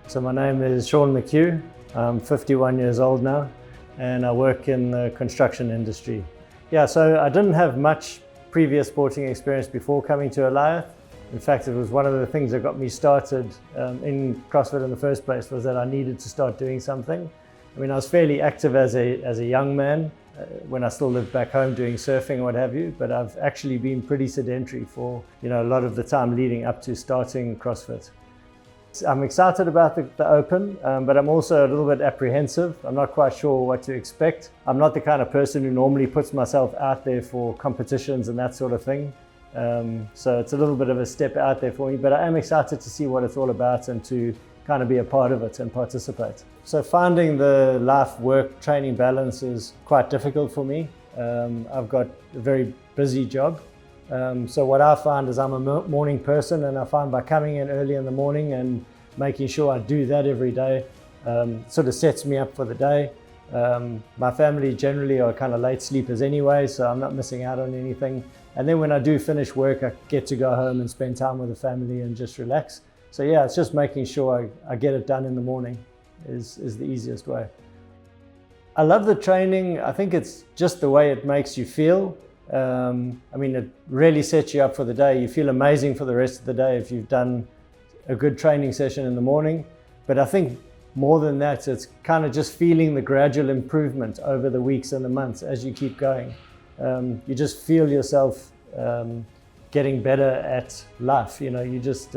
So my name is Sean McQue. I'm 51 years old now and I work in the construction industry. Yeah, so I didn't have much previous sporting experience before coming to Alioth. In fact, it was one of the things that got me started in CrossFit in the first place, was that I needed to start doing something. I mean, I was fairly active as a young man when I still lived back home doing surfing and what have you, but I've actually been pretty sedentary for a lot of the time leading up to starting CrossFit. I'm excited about the Open, but I'm also a little bit apprehensive. I'm not quite sure what to expect. I'm not the kind of person who normally puts myself out there for competitions and that sort of thing. So it's a little bit of a step out there for me, but I am excited to see what it's all about and to kind of be a part of it and participate. So finding the life-work training balance is quite difficult for me. I've got a very busy job. So what I find is I'm a morning person, and I find by coming in early in the morning and making sure I do that every day sort of sets me up for the day. My family generally are kind of late sleepers anyway, so I'm not missing out on anything. And then when I do finish work, I get to go home and spend time with the family and just relax. So yeah, it's just making sure I get it done in the morning is the easiest way. I love the training. I think it's just the way it makes you feel. I mean, it really sets you up for the day. You feel amazing for the rest of the day if you've done a good training session in the morning. But I think more than that, it's kind of just feeling the gradual improvement over the weeks and the months as you keep going. You just feel yourself getting better at life. You're just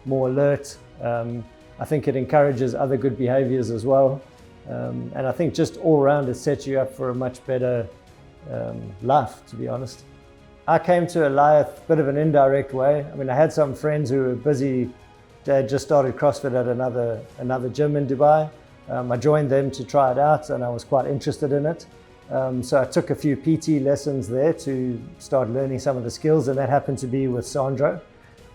more alert. I think it encourages other good behaviors as well. And I think just all around it sets you up for a much better life, to be honest. I came to Alioth a bit of an indirect way. I mean, I had some friends who were busy. They had just started CrossFit at another gym in Dubai. I joined them to try it out, and I was quite interested in it. So I took a few PT lessons there to start learning some of the skills, and that happened to be with Sandro.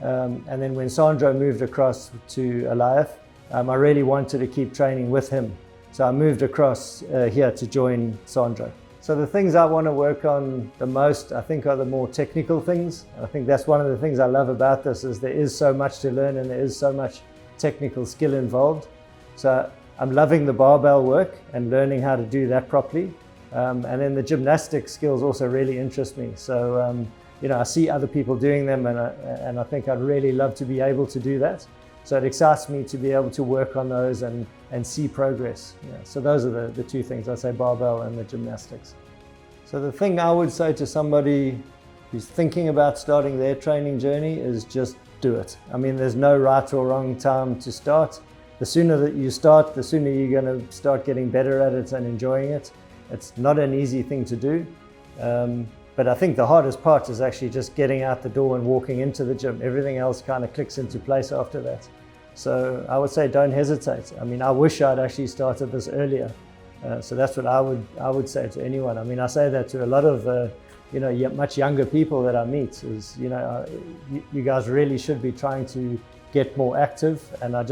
And then when Sandro moved across to Alioth, I really wanted to keep training with him. So I moved across here to join Sandro. So the things I want to work on the most, I think, are the more technical things. I think that's one of the things I love about this, is there is so much to learn and there is so much technical skill involved. So I'm loving the barbell work and learning how to do that properly. And then the gymnastic skills also really interest me. So, I see other people doing them, and I think I'd really love to be able to do that. So it excites me to be able to work on those and see progress. Yeah, so those are the two things, I'd say, barbell and the gymnastics. So the thing I would say to somebody who's thinking about starting their training journey is just do it. I mean, there's no right or wrong time to start. The sooner that you start, the sooner you're going to start getting better at it and enjoying it. It's not an easy thing to do. But I think the hardest part is actually just getting out the door and walking into the gym. Everything else kind of clicks into place after that. So I would say don't hesitate. I mean, I wish I'd actually started this earlier. So that's what I would say to anyone. I mean, I say that to a lot of much younger people that I meet, is you guys really should be trying to get more active. And I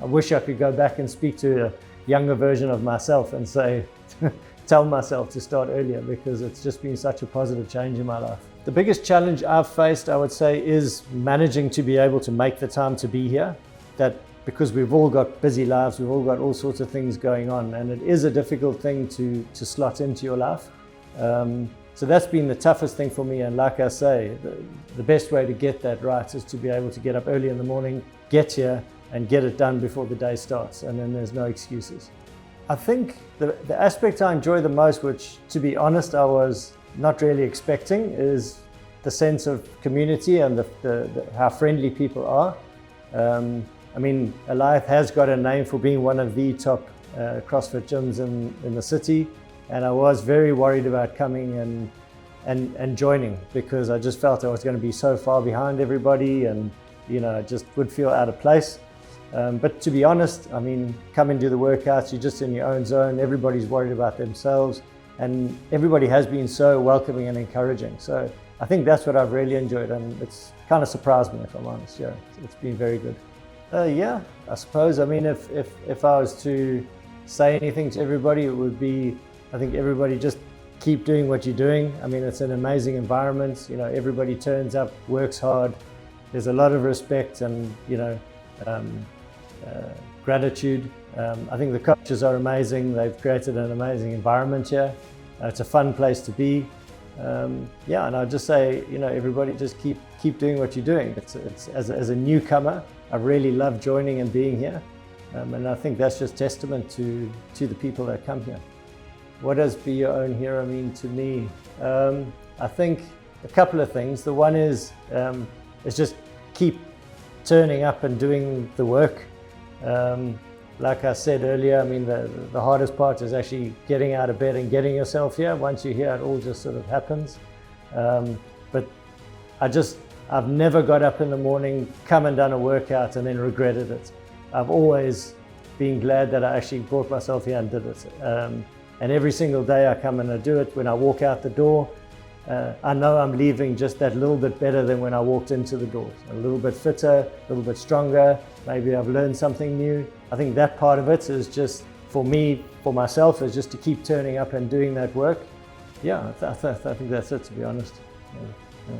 wish I could go back and speak to a younger version of myself and say, tell myself to start earlier, because it's just been such a positive change in my life. The biggest challenge I've faced, I would say, is managing to be able to make the time to be here. That because we've all got busy lives, we've all got all sorts of things going on, and it is a difficult thing to slot into your life. So that's been the toughest thing for me, and like I say, the best way to get that right is to be able to get up early in the morning, get here and get it done before the day starts, and then there's no excuses. I think the aspect I enjoy the most, which to be honest I was not really expecting, is the sense of community and how friendly people are. I mean, Alioth has got a name for being one of the top CrossFit gyms in the city, and I was very worried about coming and joining, because I just felt I was going to be so far behind everybody, and I just would feel out of place. But to be honest, I mean, come and do the workouts, you're just in your own zone, everybody's worried about themselves, and everybody has been so welcoming and encouraging. So I think that's what I've really enjoyed, and it's kind of surprised me, if I'm honest. Yeah, it's been very good. Yeah, I suppose. I mean, if I was to say anything to everybody, it would be, I think everybody just keep doing what you're doing. I mean, it's an amazing environment. Everybody turns up, works hard. There's a lot of respect, and gratitude. I think the coaches are amazing. They've created an amazing environment here. It's a fun place to be. Yeah, and I'd just say, everybody just keep doing what you're doing. It's as a newcomer, I really love joining and being here. And I think that's just testament to the people that come here. What does be your own hero mean to me? I think a couple of things. The one is just keep turning up and doing the work. Like I said earlier, I mean, the hardest part is actually getting out of bed and getting yourself here. Once you're here, it all just sort of happens. But I've never got up in the morning, come and done a workout and then regretted it. I've always been glad that I actually brought myself here and did it. And every single day I come and I do it. When I walk out the door, I know I'm leaving just that little bit better than when I walked into the doors. A little bit fitter, a little bit stronger. Maybe I've learned something new. I think that part of it is just, for me, for myself, is just to keep turning up and doing that work. Yeah, I think that's it, to be honest. Yeah.